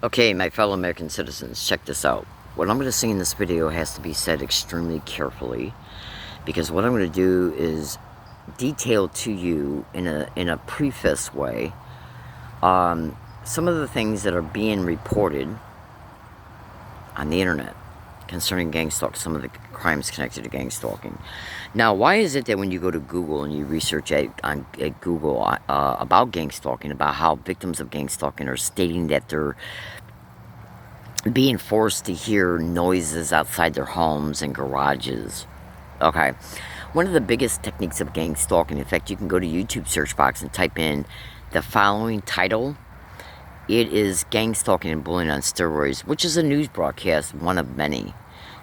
Okay, my fellow American citizens, check this out. What I'm going to say in this video has to be said extremely carefully, because what I'm going to do is detail to you in a preface way some of the things that are being reported on the internet concerning gang stalking, some of the crimes connected to gang stalking. Now, why is it that when you go to Google and you research at Google about gang stalking, about how victims of gang stalking are stating that they're being forced to hear noises outside their homes and garages? Okay, one of the biggest techniques of gang stalking, in fact, you can go to YouTube search box and type in the following title. It is Gang Stalking and Bullying on Steroids, which is a news broadcast, one of many.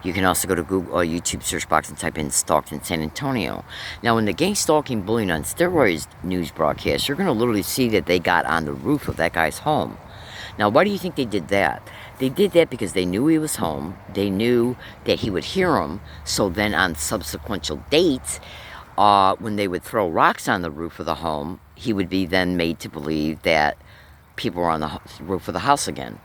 You can also go to Google YouTube search box and type in Stalked in San Antonio. Now, in the Gang Stalking Bullying on Steroids news broadcast, you're going to literally see that they got on the roof of that guy's home. Now, why do you think they did that? They did that because they knew he was home. They knew that he would hear them. So then on subsequent dates, when they would throw rocks on the roof of the home, he would be then made to believe that people were on the roof of the house again.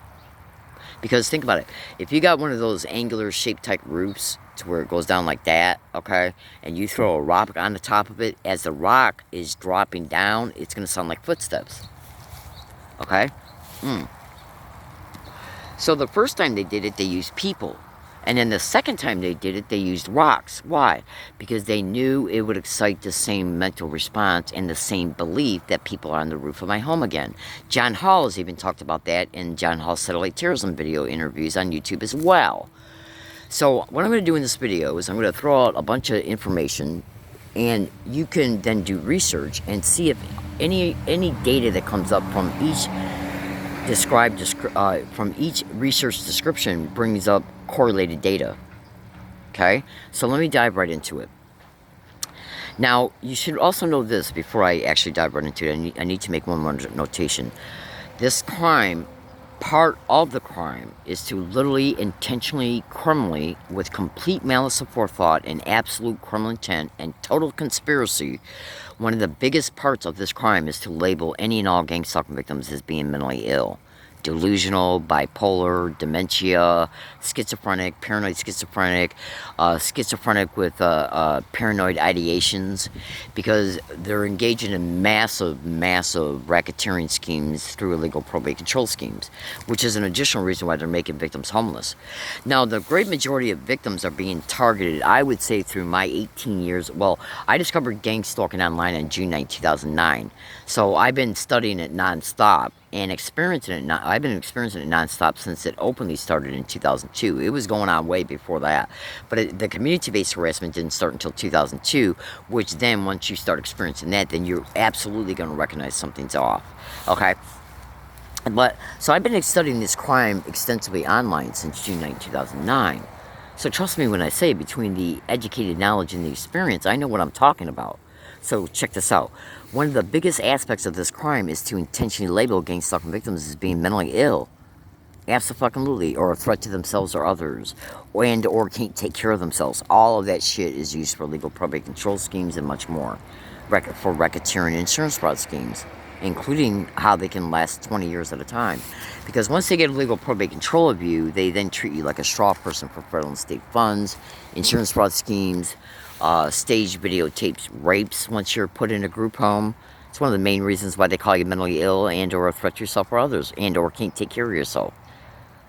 Because think about it. If you got one of those angular shaped type roofs to where it goes down like that, okay, and you throw a rock on the top of it, as the rock is dropping down, it's going to sound like footsteps. Okay? So the first time they did it, they used people. And then the second time they did it, they used rocks. Why? Because they knew it would excite the same mental response and the same belief that people are on the roof of my home again. John Hall has even talked about that in John Hall's satellite terrorism video interviews on YouTube as well. So what I'm going to do in this video is I'm going to throw out a bunch of information, and you can then do research and see if any data that comes up from each from each research description brings up correlated data. Okay, so let me dive right into it. Now, you should also know this before I actually dive right into it. I need to make one more notation. This crime, part of the crime, is to literally, intentionally, criminally, with complete malice of forethought and absolute criminal intent and total conspiracy. One of the biggest parts of this crime is to label any and all gang stalking victims as being mentally ill. Delusional, bipolar, dementia, schizophrenic, paranoid schizophrenic, schizophrenic with paranoid ideations, because they're engaging in massive racketeering schemes through illegal probate control schemes, which is an additional reason why they're making victims homeless. Now, the great majority of victims are being targeted, I would say, through my 18 years. Well, I discovered gang stalking online on June 9, 2009, so I've been studying it nonstop and experiencing it. I've been experiencing it nonstop since it openly started in 2002. It was going on way before that, but the community-based harassment didn't start until 2002, which then once you start experiencing that, then you're absolutely going to recognize something's off. Okay, but so I've been studying this crime extensively online since June 9, 2009. So trust me when I say, between the educated knowledge and the experience, I know what I'm talking about. So check this out. One of the biggest aspects of this crime is to intentionally label gang stalking victims as being mentally ill, absolutely, or a threat to themselves or others, or can't take care of themselves. All of that shit is used for legal probate control schemes and much more, for racketeering insurance fraud schemes, including how they can last 20 years at a time. Because once they get legal probate control of you, they then treat you like a straw person for federal and state funds, insurance fraud schemes, staged videotapes rapes once you're put in a group home. It's one of the main reasons why they call you mentally ill and or a threat to yourself or others, and or can't take care of yourself.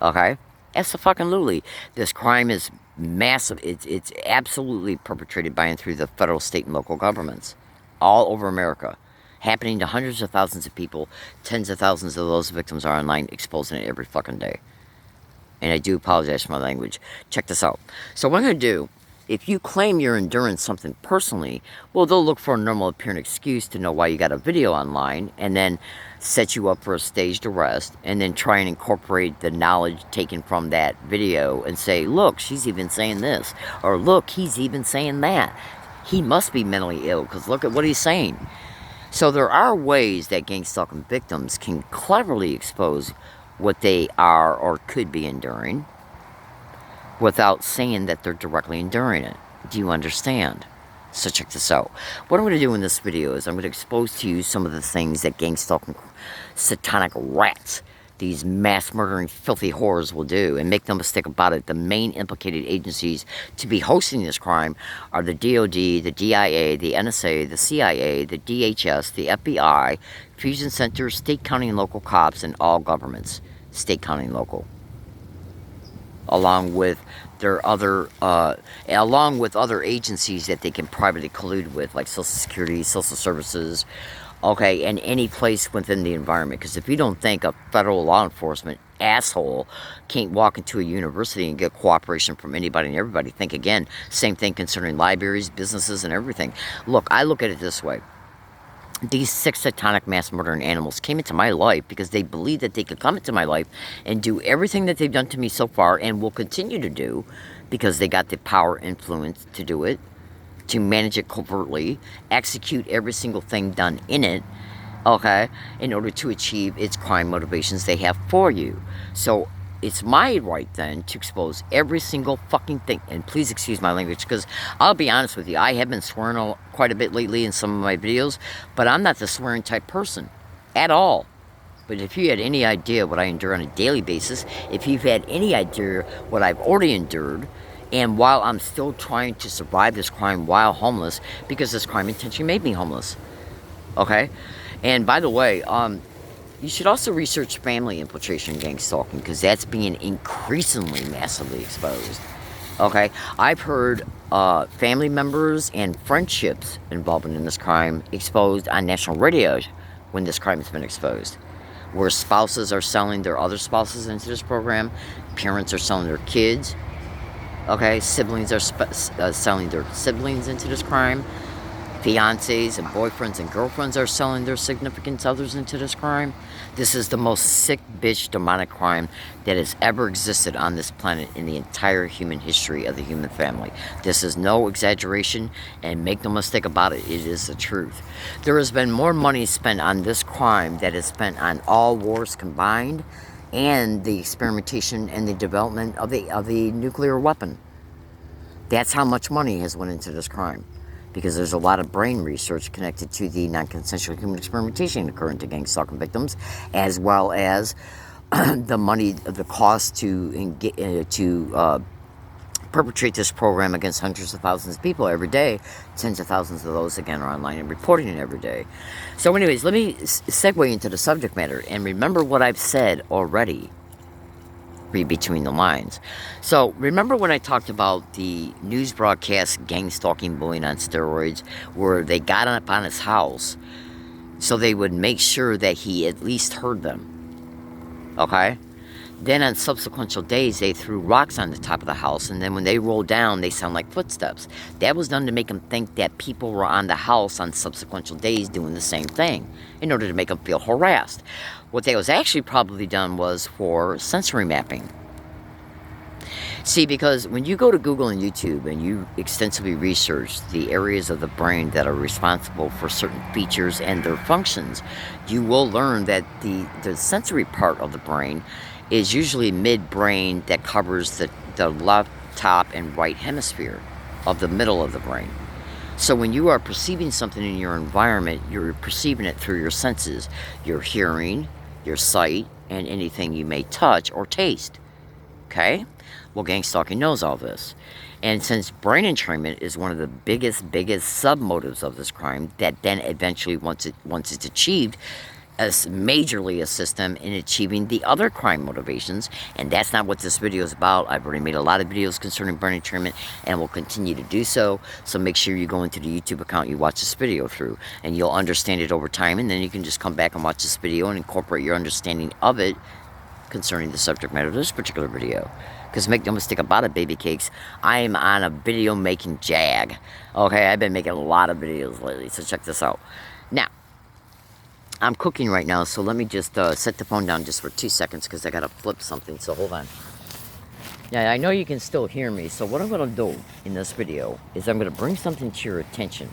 Okay? Absolutely. This crime is massive. It's absolutely perpetrated by and through the federal, state, and local governments all over America, happening to hundreds of thousands of people. Tens of thousands of those victims are online exposing it every fucking day. And I do apologize for my language. Check this out. So what I'm going to do, if you claim you're enduring something personally, well, they'll look for a normal apparent excuse to know why you got a video online, and then set you up for a staged arrest, and then try and incorporate the knowledge taken from that video and say, look, she's even saying this, or look, he's even saying that. He must be mentally ill, because look at what he's saying. So there are ways that gang stalking victims can cleverly expose what they are or could be enduring, without saying that they're directly enduring it. Do you understand? So check this out. What I'm going to do in this video is I'm going to expose to you some of the things that gang stalking satanic rats these mass murdering filthy whores will do. And make no mistake about it, the main implicated agencies to be hosting this crime are the DOD, the DIA, the NSA, the CIA, the DHS, the FBI, fusion centers, state, county, and local cops, and all governments, state, county, and local, along with their other agencies that they can privately collude with, like Social Security, Social Services, okay, and any place within the environment. Because if you don't think a federal law enforcement asshole can't walk into a university and get cooperation from anybody and everybody, think again. Same thing concerning libraries, businesses, and everything. Look, I look at it this way. These 6 satanic mass murdering animals came into my life because they believed that they could come into my life and do everything that they've done to me so far and will continue to do, because they got the power, influence to do it, to manage it covertly, execute every single thing done in it, okay, in order to achieve its crime motivations they have for you. So it's my right then to expose every single fucking thing. And please excuse my language, because I'll be honest with you, I have been swearing quite a bit lately in some of my videos, but I'm not the swearing type person at all. But if you had any idea what I endure on a daily basis, if you've had any idea what I've already endured, and while I'm still trying to survive this crime while homeless, because this crime intentionally made me homeless, okay? And by the way, you should also research family infiltration, gang stalking, because that's being increasingly massively exposed, okay? I've heard family members and friendships involved in this crime exposed on national radio when this crime has been exposed, where spouses are selling their other spouses into this program, parents are selling their kids, okay, siblings are selling their siblings into this crime, fiancés and boyfriends and girlfriends are selling their significant others into this crime. This is the most sick bitch demonic crime that has ever existed on this planet in the entire human history of the human family. This is no exaggeration, and make no mistake about it, it is the truth. There has been more money spent on this crime that is spent on all wars combined, and the experimentation and the development of the nuclear weapon. That's how much money has went into this crime, because there's a lot of brain research connected to the non-consensual human experimentation occurring to gang stalking victims, as well as the money, the cost to perpetrate this program against hundreds of thousands of people every day. Tens of thousands of those, again, are online and reporting it every day. So anyways, let me segue into the subject matter. And remember what I've said already. Read between the lines. So remember when I talked about the news broadcast gang stalking bullying on steroids, where they got up on his house so they would make sure that he at least heard them. Okay? Then on subsequent days, they threw rocks on the top of the house, and then when they rolled down, they sound like footsteps. That was done to make them think that people were on the house on subsequent days doing the same thing, in order to make them feel harassed. What that was actually probably done was for sensory mapping. See, because when you go to Google and YouTube and you extensively research the areas of the brain that are responsible for certain features and their functions, you will learn that the sensory part of the brain is usually mid-brain, that covers the left, top, and right hemisphere of the middle of the brain. So when you are perceiving something in your environment, you're perceiving it through your senses, your hearing, your sight, and anything you may touch or taste. Okay? Well, gang stalking knows all this. And since brain entrainment is one of the biggest sub-motives of this crime, that then eventually, once it's achieved, majorly assist them in achieving the other crime motivations. And that's not what this video is about. I've already made a lot of videos concerning brain entrainment and will continue to do so. So make sure you go into the YouTube account you watch this video through, and you'll understand it over time, and then you can just come back and watch this video and incorporate your understanding of it concerning the subject matter of this particular video. Because make no mistake about it, baby cakes, I am on a video making jag. Okay, I've been making a lot of videos lately, so check this out. Now, I'm cooking right now, so let me just set the phone down just for 2 seconds, because I gotta flip something, so hold on. Yeah, I know you can still hear me, so what I'm gonna do in this video is I'm gonna bring something to your attention.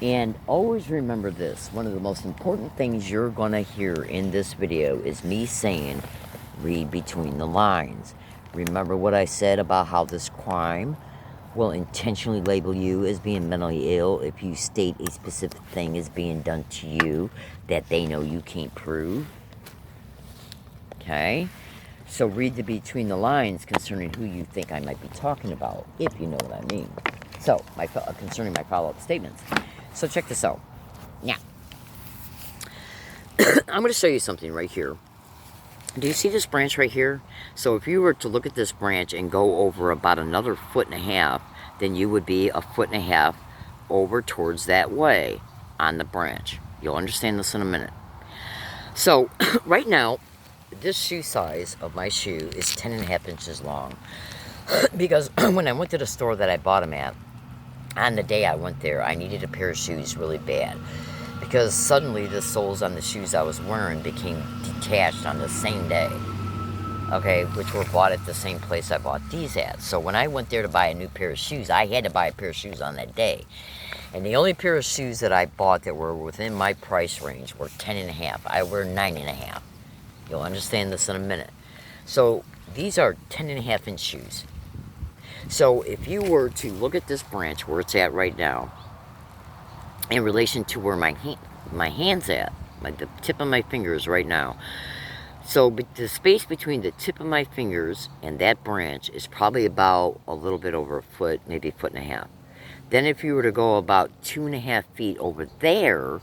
And always remember this, one of the most important things you're gonna hear in this video is me saying, read between the lines. Remember what I said about how this crime will intentionally label you as being mentally ill if you state a specific thing is being done to you that they know you can't prove. Okay? So read the between the lines concerning who you think I might be talking about, if you know what I mean. So, concerning my follow-up statements. So check this out. Now, I'm going to show you something right here. Do you see this branch right here? So if you were to look at this branch and go over about another 1.5 feet, then you would be 1.5 feet over towards that way on the branch. You'll understand this in a minute. So right now, this shoe size of my shoe is 10.5 inches long. Because when I went to the store that I bought them at, on the day I went there, I needed a pair of shoes really bad. Because suddenly the soles on the shoes I was wearing became detached on the same day. Okay, which were bought at the same place I bought these at. So when I went there to buy a new pair of shoes, I had to buy a pair of shoes on that day. And the only pair of shoes that I bought that were within my price range were 10.5. I wear 9.5. You'll understand this in a minute. So these are 10.5 inch shoes. So if you were to look at this branch where it's at right now, in relation to where my hand's at, the tip of my fingers right now. So the space between the tip of my fingers and that branch is probably about a little bit over 1 foot, maybe 1.5 feet. Then if you were to go about 2.5 feet over there,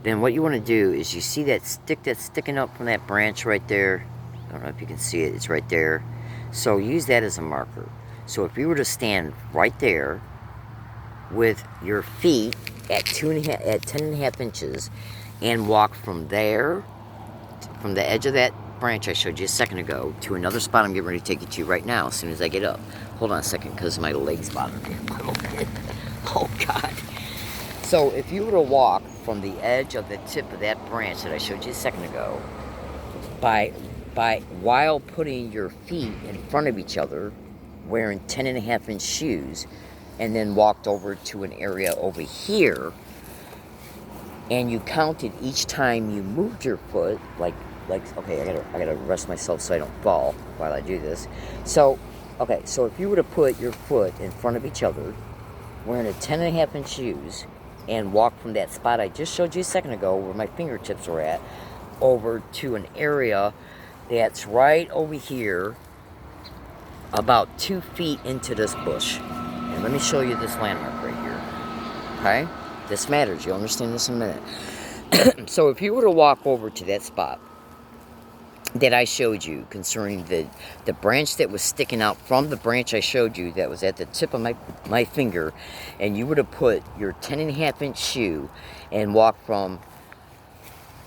then what you want to do is you see that stick that's sticking up from that branch right there. I don't know if you can see it. It's right there. So use that as a marker. So if you were to stand right there with your feet at 10.5 inches and walk from there, from the edge of that branch I showed you a second ago, to another spot I'm getting ready to take you to right now as soon as I get up. Hold on a second, because my legs bother me a little bit. Oh, God. So if you were to walk from the edge of the tip of that branch that I showed you a second ago, while putting your feet in front of each other, wearing 10.5 inch shoes, and then walked over to an area over here, and you counted each time you moved your foot, like okay, I gotta rest myself so I don't fall while I do this. So, okay, so if you were to put your foot in front of each other, wearing a 10.5 inch shoes, and walk from that spot I just showed you a second ago, where my fingertips were at, over to an area that's right over here, about 2 feet into this bush. And let me show you this landmark right here. Okay? This matters. You'll understand this in a minute. So if you were to walk over to that spot that I showed you concerning the branch that was sticking out from the branch I showed you that was at the tip of my finger, and you were to put your 10.5 inch shoe and walk from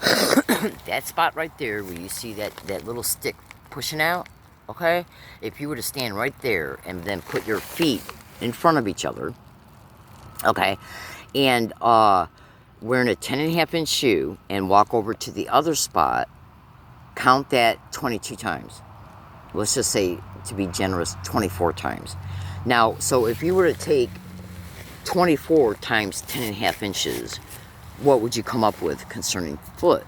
that spot right there where you see that little stick pushing out, okay? If you were to stand right there and then put your feet in front of each other, okay, and wearing a 10.5 inch shoe and walk over to the other spot, count that 22 times. Let's just say, to be generous, 24 times. Now, so if you were to take 24 times 10.5 inches, what would you come up with concerning foot?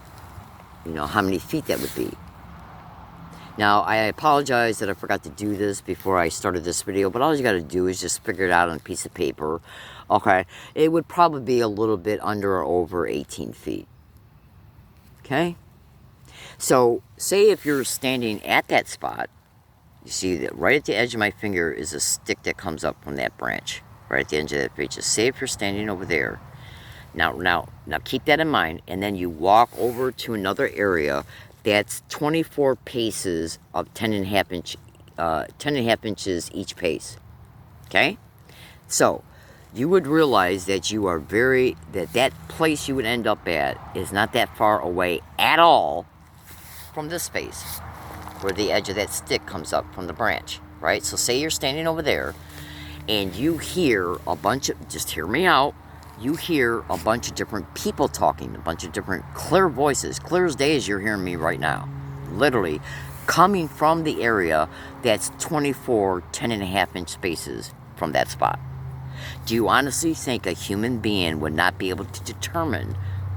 You know, how many feet that would be. Now, I apologize that I forgot to do this before I started this video, but all you got to do is just figure it out on a piece of paper. Okay, it would probably be a little bit under or over 18 feet. Okay? So, say if you're standing at that spot, you see that right at the edge of my finger is a stick that comes up from that branch. Right at the edge of that branch. Just say if you're standing over there. Now keep that in mind, and then you walk over to another area that's 24 paces of 10.5 inches each pace. Okay? So, you would realize that you are that place you would end up at is not that far away at all from this space where the edge of that stick comes up from the branch, right? So say you're standing over there and you hear a bunch of, just hear me out, you hear a bunch of different people talking, a bunch of different clear voices, clear as day as you're hearing me right now, literally coming from the area that's 24 10.5 inch spaces from that spot. Do you honestly think a human being would not be able to determine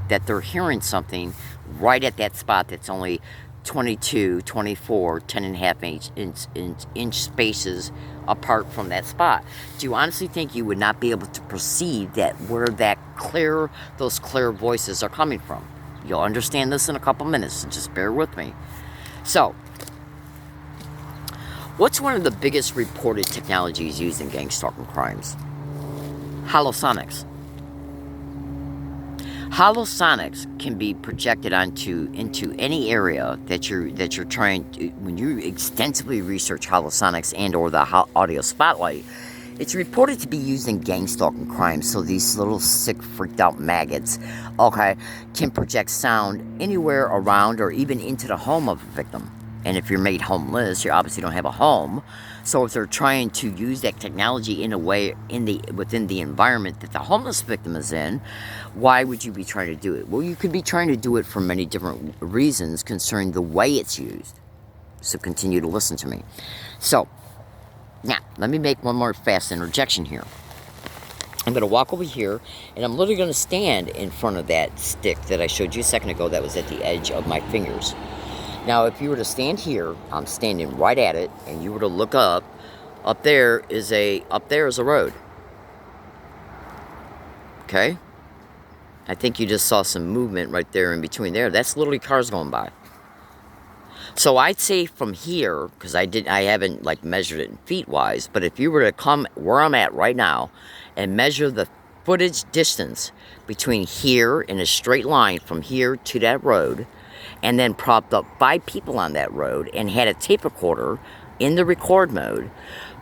that they're hearing something right at that spot that's only 22, 24, 10.5 inch spaces apart from that spot? Do you honestly think you would not be able to perceive that where those clear voices are coming from? You'll understand this in a couple minutes, so just bear with me. So, what's one of the biggest reported technologies used in gang stalking crimes? Holosonics. Holosonics can be projected into any area that you're trying to. When you extensively research holosonics and or the audio spotlight, it's reported to be used in gang stalking crimes. So these little sick, freaked out maggots, okay, can project sound anywhere around or even into the home of a victim. And if you're made homeless, you obviously don't have a home. So if they're trying to use that technology in a way within the environment that the homeless victim is in, why would you be trying to do it? Well, you could be trying to do it for many different reasons concerning the way it's used. So continue to listen to me. So, now, let me make one more fast interjection here. I'm going to walk over here, and I'm literally going to stand in front of that stick that I showed you a second ago that was at the edge of my fingers. Now, if you were to stand here, I'm standing right at it, and you were to look up there is a road. Okay? I think you just saw some movement right there in between there. That's literally cars going by. So I'd say from here, because I haven't like measured it in feet wise, but if you were to come where I'm at right now and measure the footage distance between here in a straight line from here to that road, and then propped up 5 people on that road and had a tape recorder in the record mode,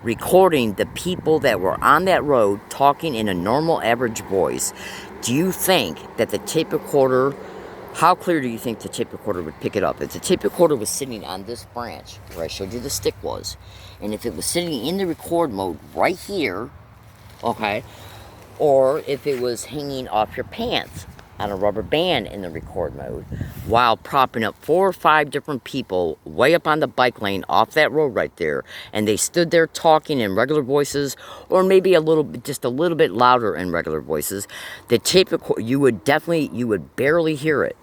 recording the people that were on that road talking in a normal average voice, do you think that the tape recorder, how clear do you think the tape recorder would pick it up? If the tape recorder was sitting on this branch where I showed you the stick was, and if it was sitting in the record mode right here, okay, or if it was hanging off your pants on a rubber band in the record mode, while propping up 4 or 5 different people way up on the bike lane off that road right there, and they stood there talking in regular voices, or maybe just a little bit louder in regular voices, the tape recorder, you would barely hear it.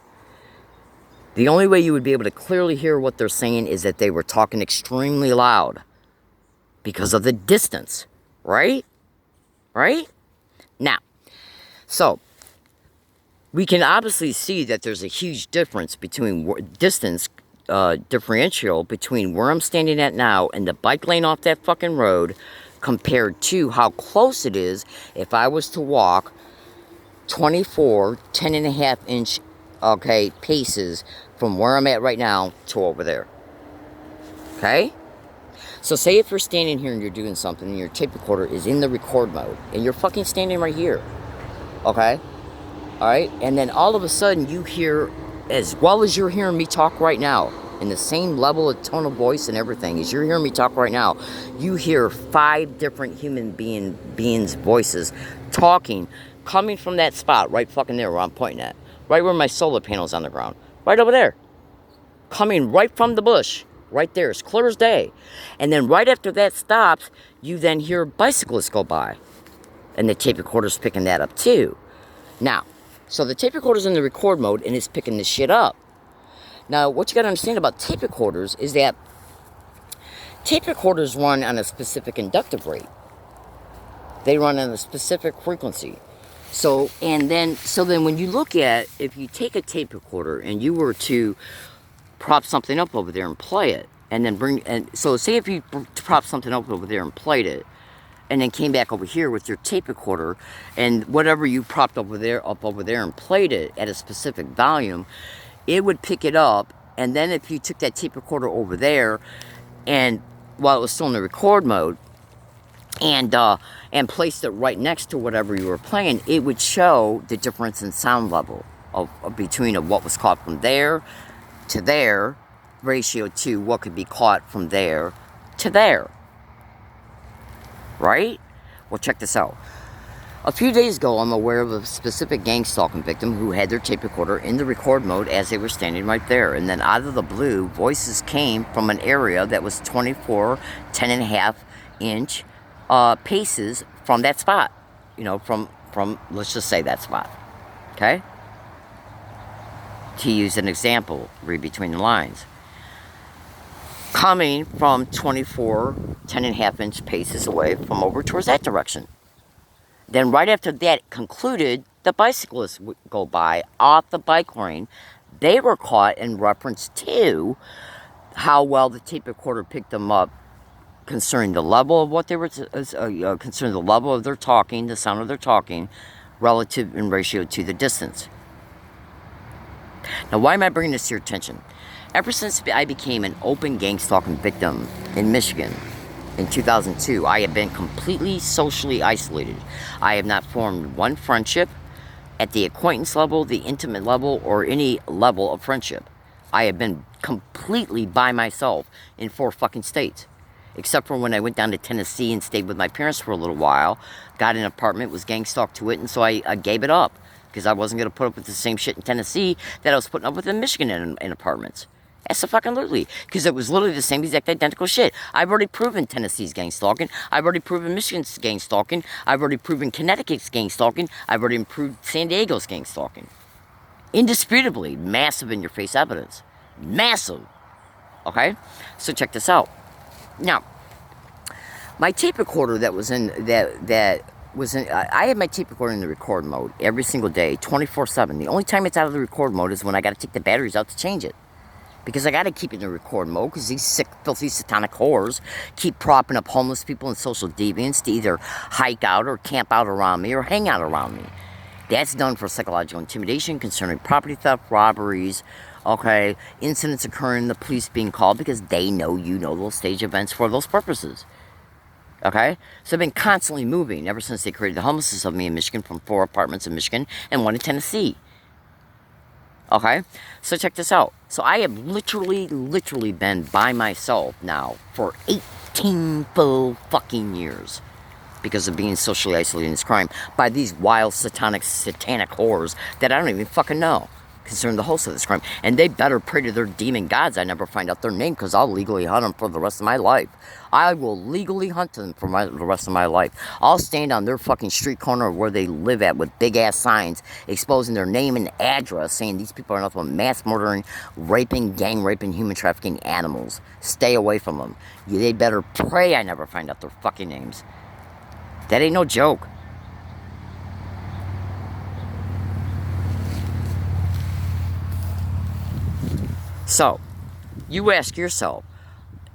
The only way you would be able to clearly hear what they're saying is that they were talking extremely loud because of the distance, right? Right? Now, so we can obviously see that there's a huge difference between distance differential between where I'm standing at now and the bike lane off that fucking road compared to how close it is if I was to walk 24 10.5-inch paces from where I'm at right now to over there. Okay? So say if you're standing here and you're doing something and your tape recorder is in the record mode and you're fucking standing right here. Okay? Alright? And then all of a sudden you hear, as well as you're hearing me talk right now, in the same level of tone of voice and everything as you're hearing me talk right now, you hear 5 different human beings' voices talking, coming from that spot right fucking there where I'm pointing at. Right where my solar panel's on the ground. Right over there. Coming right from the bush. Right there. It's clear as day. And then right after that stops, you then hear bicyclists go by. And the tape recorder's picking that up too. Now, so the tape recorder's in the record mode and it's picking this shit up. Now, what you gotta understand about tape recorders is that tape recorders run on a specific inductive rate. They run on a specific frequency. So then when you look at, if you take a tape recorder and you were to prop something up over there and play it, and then so say if you prop something up over there and played it, and then came back over here with your tape recorder, and whatever you propped up over there and played it at a specific volume, it would pick it up. And then if you took that tape recorder over there, and while it was still in the record mode, and placed it right next to whatever you were playing, it would show the difference in sound level between what was caught from there to there, ratio to what could be caught from there to there. Right? Well, check this out. A few days ago, I'm aware of a specific gang stalking victim who had their tape recorder in the record mode as they were standing right there. And then out of the blue, voices came from an area that was 24 10.5-inch paces from that spot. You know, from let's just say that spot. Okay? To use an example, read between the lines. Coming from 24 10.5-inch paces away from over towards that direction. Then right after that concluded, the bicyclists would go by off the bike lane. They were caught in reference to how well the tape recorder picked them up concerning the level of what they were, concerning the level of their talking, the sound of their talking, relative in ratio to the distance. Now, why am I bringing this to your attention? Ever since I became an open gang stalking victim in Michigan in 2002, I have been completely socially isolated. I have not formed one friendship at the acquaintance level, the intimate level, or any level of friendship. I have been completely by myself in 4 fucking states. Except for when I went down to Tennessee and stayed with my parents for a little while, got an apartment, was gang stalked to it, and so I gave it up. Because I wasn't going to put up with the same shit in Tennessee that I was putting up with in Michigan in apartments. Absolutely. Because it was literally the same exact identical shit. I've already proven Tennessee's gang stalking. I've already proven Michigan's gang stalking. I've already proven Connecticut's gang stalking. I've already proved San Diego's gang stalking. Indisputably, massive in your face evidence. Massive. Okay? So check this out. Now, my tape recorder that was in, I have my tape recorder in the record mode every single day, 24/7. The only time it's out of the record mode is when I got to take the batteries out to change it. Because I got to keep it in the record mode because these sick, filthy, satanic whores keep propping up homeless people and social deviants to either hike out or camp out around me or hang out around me. That's done for psychological intimidation concerning property theft, robberies, okay, incidents occurring, the police being called because they know you know those stage events for those purposes. Okay? So I've been constantly moving ever since they created the homelessness of me in Michigan from 4 apartments in Michigan and 1 in Tennessee. Okay? So check this out. So I have literally been by myself now for 18 full fucking years because of being socially isolated in this crime by these wild satanic whores that I don't even fucking know concerning the host of this crime. And they better pray to their demon gods I never find out their name because I'll legally hunt them for the rest of my life. I will legally hunt them for the rest of my life. I'll stand on their fucking street corner where they live at with big ass signs exposing their name and address saying these people are nothing but mass murdering, raping, gang raping, human trafficking animals. Stay away from them. They better pray I never find out their fucking names. That ain't no joke. So, you ask yourself,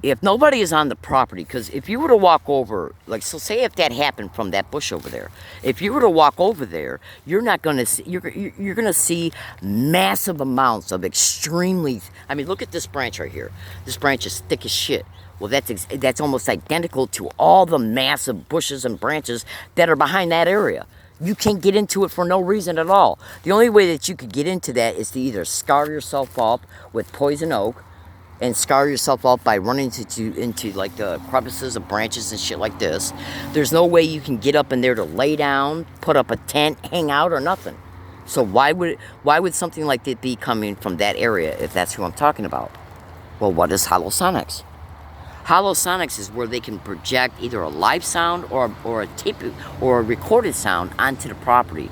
if nobody is on the property, because if you were to walk over, like, so say if that happened from that bush over there, if you were to walk over there, you're not going to see, you're going to see massive amounts of extremely, I mean, look at this branch right here. This branch is thick as shit. Well, that's almost identical to all the massive bushes and branches that are behind that area. You can't get into it for no reason at all. The only way that you could get into that is to either scar yourself up with poison oak and scar yourself up by running into like the crevices of branches and shit like this. There's no way you can get up in there to lay down, put up a tent, hang out, or nothing. So why would something like that be coming from that area if that's who I'm talking about? Well, what is Hollow Sonics? Hollow Sonics is where they can project either a live sound or a tape or a recorded sound onto the property.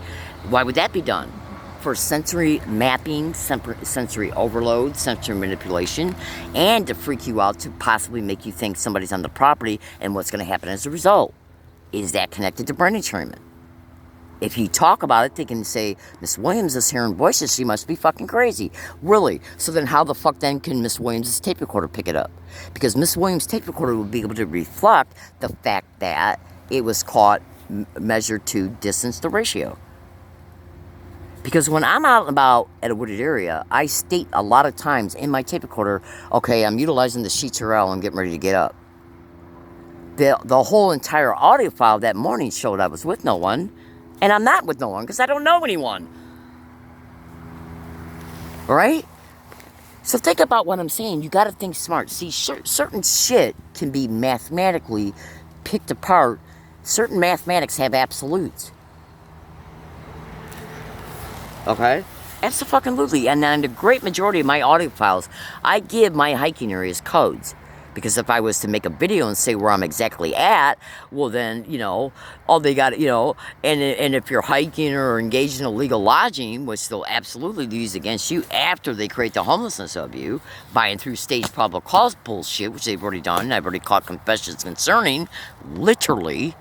Why would that be done? For sensory mapping, sensory overload, sensory manipulation, and to freak you out to possibly make you think somebody's on the property and what's going to happen as a result. Is that connected to brain entrainment? If you talk about it, they can say, Miss Williams is hearing voices, she must be fucking crazy. Really? So then how the fuck then can Miss Williams' tape recorder pick it up? Because Miss Williams' tape recorder would be able to reflect the fact that it was caught measured to distance to ratio. Because when I'm out and about at a wooded area, I state a lot of times in my tape recorder, okay, I'm utilizing the sheets RL, I'm getting ready to get up. The whole entire audio file that morning showed I was with no one. And I'm not with no one because I don't know anyone. Right? So think about what I'm saying. You got to think smart. See, certain shit can be mathematically picked apart. Certain mathematics have absolutes. Okay? Absolutely. And then the great majority of my audio files, I give my hiking areas codes. Because if I was to make a video and say where I'm exactly at, well then, all they got, and if you're hiking or engaged in illegal lodging, which they'll absolutely use against you after they create the homelessness of you, buying through stage probable cause bullshit, which they've already done, I've already caught confessions concerning, literally,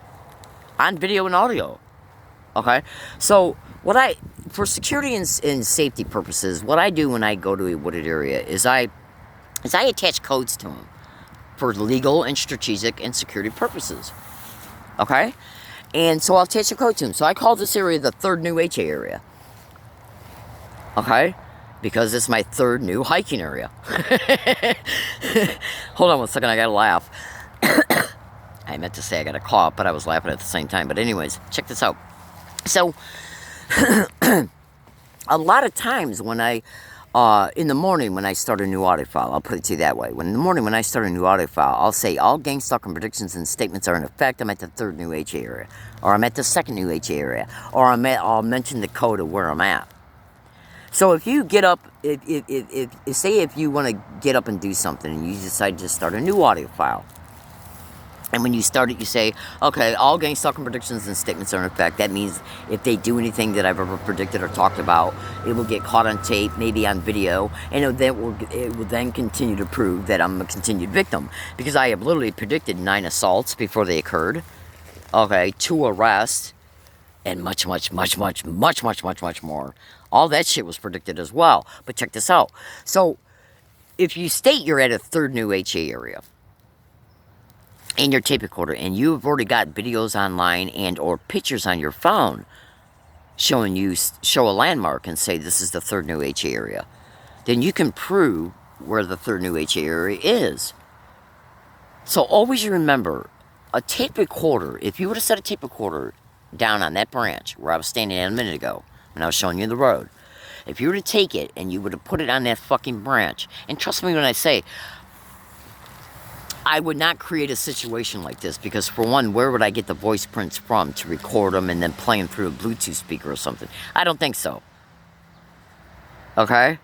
on video and audio. Okay? So, for security and safety purposes, what I do when I go to a wooded area is I is I attach codes to them for legal and strategic and security purposes. Okay? And so I'll attach a code to them. So I call this area the third new HA area. Okay? Because it's my third new hiking area. Hold on one second, I gotta laugh. I meant to say I gotta cough, but I was laughing at the same time. But anyways, check this out. So, a lot of times when in the morning when I start a new audio file, I'll put it to you that way. In the morning when I start a new audio file, I'll say all gang stalking predictions and statements are in effect. I'm at the third new HA area. Or I'm at the second new HA area. Or I'll mention the code of where I'm at. So if you get up, if you want to get up and do something and you decide to start a new audio file, and when you start it, you say, okay, all gang stalking predictions and statements are in effect. That means if they do anything that I've ever predicted or talked about, it will get caught on tape, maybe on video, and it will then continue to prove that I'm a continued victim. Because I have literally predicted 9 assaults before they occurred, okay, 2 arrests, and much more. All that shit was predicted as well. But check this out. So, if you state you're at a third new HA area, in your tape recorder, and you've already got videos online and or pictures on your phone show a landmark and say this is the third new HA area, then you can prove where the third new HA area is. So always remember, a tape recorder, if you would have set a tape recorder down on that branch where I was standing at a minute ago when I was showing you the road, if you were to take it and you would have put it on that fucking branch, and trust me when I say, I would not create a situation like this because, for one, where would I get the voice prints from to record them and then play them through a Bluetooth speaker or something? I don't think so. Okay?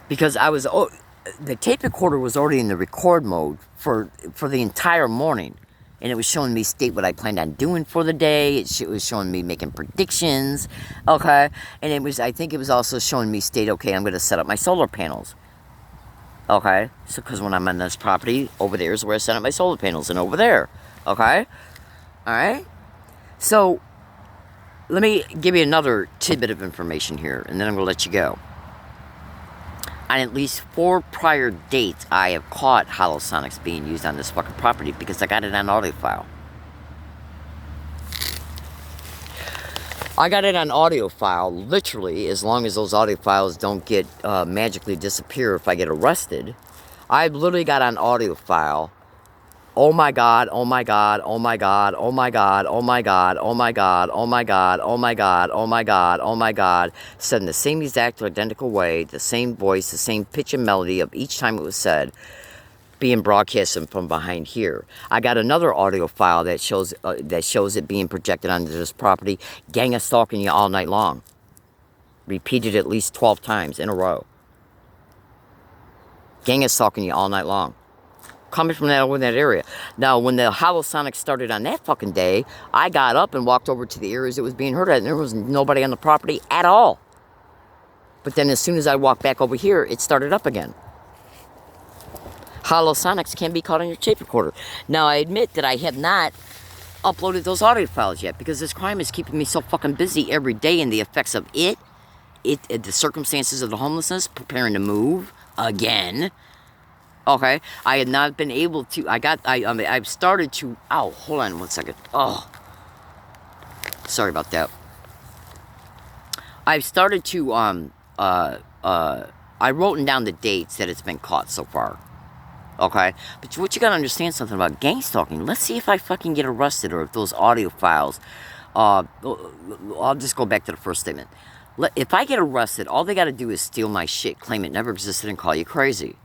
Because the tape recorder was already in the record mode for the entire morning. And it was showing me state what I planned on doing for the day. It was showing me making predictions. Okay? And I think it was also showing me state, okay, I'm going to set up my solar panels. Okay, so because when I'm on this property, over there is where I set up my solar panels, and over there, okay? Alright? So, let me give you another tidbit of information here, and then I'm going to let you go. On at least 4 prior dates, I have caught Holosonics being used on this fucking property because I got it on audio file. I got it on audio file, literally, as long as those audio files don't get magically disappear if I get arrested. I've literally got on audio file, oh my God, oh my God, oh my God, oh my God, oh my God, oh my God, oh my God, oh my God, oh my God, oh my God, said in the same exact identical way, the same voice, the same pitch and melody of each time it was said, being broadcasted from behind here. I got another audio file that shows it being projected onto this property. Gang is stalking you all night long. Repeated at least 12 times in a row. Gang is stalking you all night long. Coming from over that area. Now, when the Holosonics started on that fucking day, I got up and walked over to the areas it was being heard at, and there was nobody on the property at all. But then as soon as I walked back over here, it started up again. Holosonics can be caught on your tape recorder. Now, I admit that I have not uploaded those audio files yet because this crime is keeping me so fucking busy every day, and the effects of the circumstances of the homelessness, preparing to move again. Okay, I had not been able to. I've started to. Ow, hold on one second. Oh, sorry about that. I've started to. I wrote down the dates that it's been caught so far. Okay, but what you gotta understand something about gang stalking. Let's see if I fucking get arrested or if those audio files. I'll just go back to the first statement. If I get arrested, all they gotta do is steal my shit, claim it never existed, and call you crazy.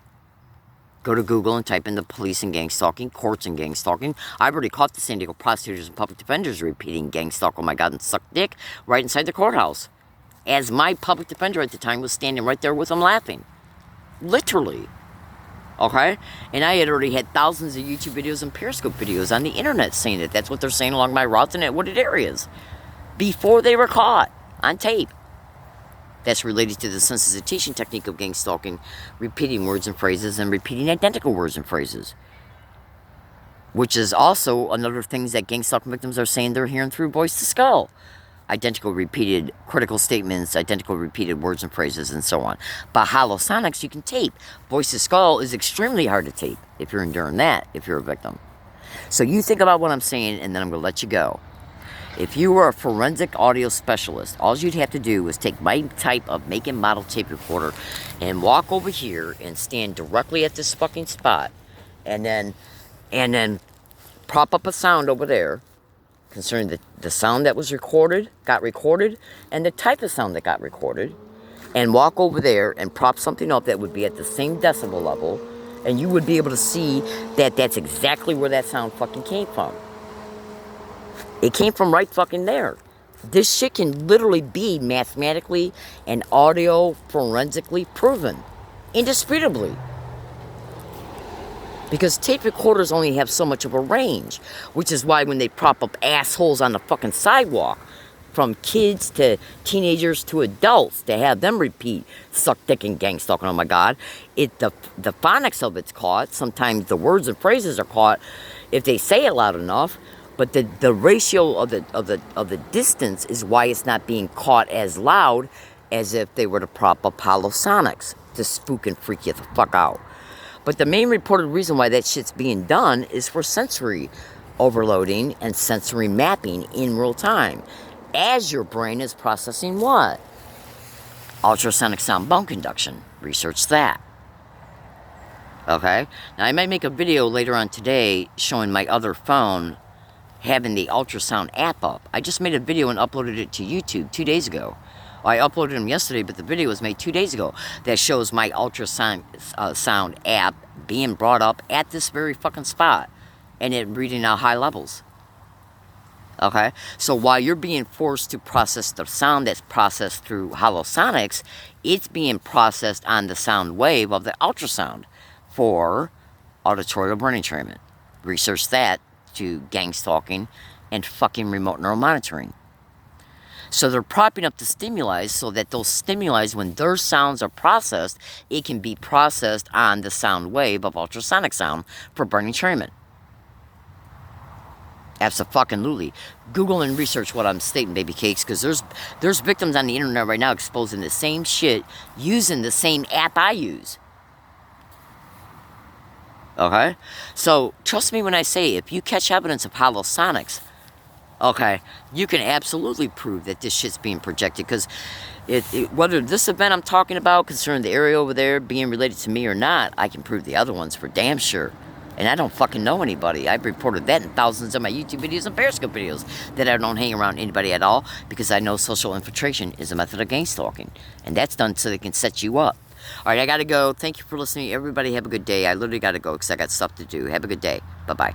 Go to Google and type in the police and gang stalking, courts and gang stalking. I've already caught the San Diego prosecutors and public defenders repeating gang stalk, oh my God, and suck dick right inside the courthouse. As my public defender at the time was standing right there with them laughing. Literally. Okay? And I had already had thousands of YouTube videos and Periscope videos on the internet saying that that's what they're saying along my routes and at wooded areas. Before they were caught on tape. That's related to the sensitization technique of gang stalking, repeating words and phrases and repeating identical words and phrases. Which is also another thing that gang stalking victims are saying they're hearing through voice to skull. identical repeated critical statements, identical repeated words and phrases, and so on. But holosonics, you can tape. Voice to skull is extremely hard to tape if you're enduring that, if you're a victim. So you think about what I'm saying, and then I'm going to let you go. If you were a forensic audio specialist, all you'd have to do is take my type of make and model tape recorder and walk over here and stand directly at this fucking spot, and then prop up a sound over there concerning the sound that was got recorded, and the type of sound that got recorded, and walk over there and prop something up that would be at the same decibel level, and you would be able to see that that's exactly where that sound fucking came from. It came from right fucking there. This shit can literally be mathematically and audio forensically proven. Indisputably. Because tape recorders only have so much of a range, which is why when they prop up assholes on the fucking sidewalk, from kids to teenagers to adults, to have them repeat suck dick and gang stalking, oh my god, the phonics of it's caught. Sometimes the words and phrases are caught if they say it loud enough, but the ratio of the distance is why it's not being caught as loud as if they were to prop up holosonics to spook and freak you the fuck out. But the main reported reason why that shit's being done is for sensory overloading and sensory mapping in real time. As your brain is processing what? Ultrasonic sound bone conduction. Research that. Okay? Now I might make a video later on today showing my other phone having the ultrasound app up. I just made a video and uploaded it to YouTube 2 days ago. I uploaded them yesterday, but the video was made 2 days ago that shows my ultrasound sound app being brought up at this very fucking spot and it reading out high levels. Okay? So while you're being forced to process the sound that's processed through holosonics, it's being processed on the sound wave of the ultrasound for auditorial brain entrainment. Research that to gang stalking and fucking remote neural monitoring. So they're propping up the stimuli so that those stimuli, when their sounds are processed, it can be processed on the sound wave of ultrasonic sound for brain entrainment. Abso-fucking-lutely. Google and research what I'm stating, baby cakes, because there's victims on the internet right now exposing the same shit using the same app I use. Okay? So, trust me when I say, if you catch evidence of holosonics, okay, you can absolutely prove that this shit's being projected, because whether this event I'm talking about concerning the area over there being related to me or not, I can prove the other ones for damn sure. And I don't fucking know anybody. I've reported that in thousands of my YouTube videos and Periscope videos, that I don't hang around anybody at all, because I know social infiltration is a method of gang stalking. And that's done so they can set you up. Alright, I gotta go. Thank you for listening. Everybody have a good day. I literally gotta go because I got stuff to do. Have a good day. Bye-bye.